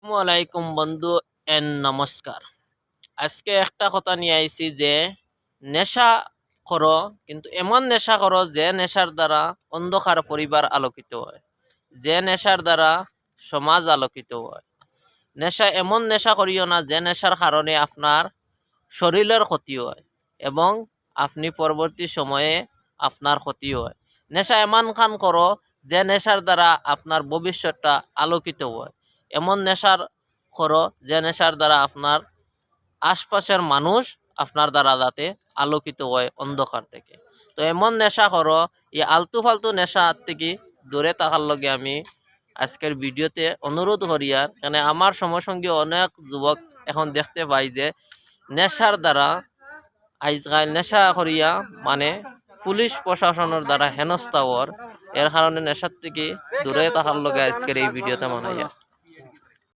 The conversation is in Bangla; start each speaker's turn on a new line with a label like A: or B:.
A: আসসালামাইকুম বন্ধু এন্ড নমস্কার। আজকে একটা কথা নিয়ে আইছি যে নেশা করো, কিন্তু এমন নেশা করো যে নেশার দ্বারা অন্ধকার পরিবার আলোকিত হয়, যে নেশার দ্বারা সমাজ আলোকিত হয়। নেশা এমন নেশা করিও না যে নেশার কারণে আপনার শরীরের ক্ষতি হয় এবং আপনি পরবর্তী সময়ে আপনার ক্ষতি হয়। নেশা এমন কাম করো যে নেশার দ্বারা আপনার ভবিষ্যৎটা আলোকিত হয়। এমন নেশার করো যে নেশার দ্বারা আপনার আশপাশের মানুষ আপনার দ্বারা যাতে আলোকিত হয় অন্ধকার থেকে। তো এমন নেশা করো, এই আলতু ফালতু নেশা থেকে দূরে থাকার লগে আমি আজকের ভিডিওতে অনুরোধ করি। আর কেন আমার সমসঙ্গী অনেক যুবক এখন দেখতে পাই যে নেশার দ্বারা আজকাল নেশা করিয়া মানে পুলিশ প্রশাসনের দ্বারা হেনস্থা হওয়ার, এর কারণে নেশার থেকে দূরে থাকার লগে আজকের এই ভিডিওতে মানাইয়া।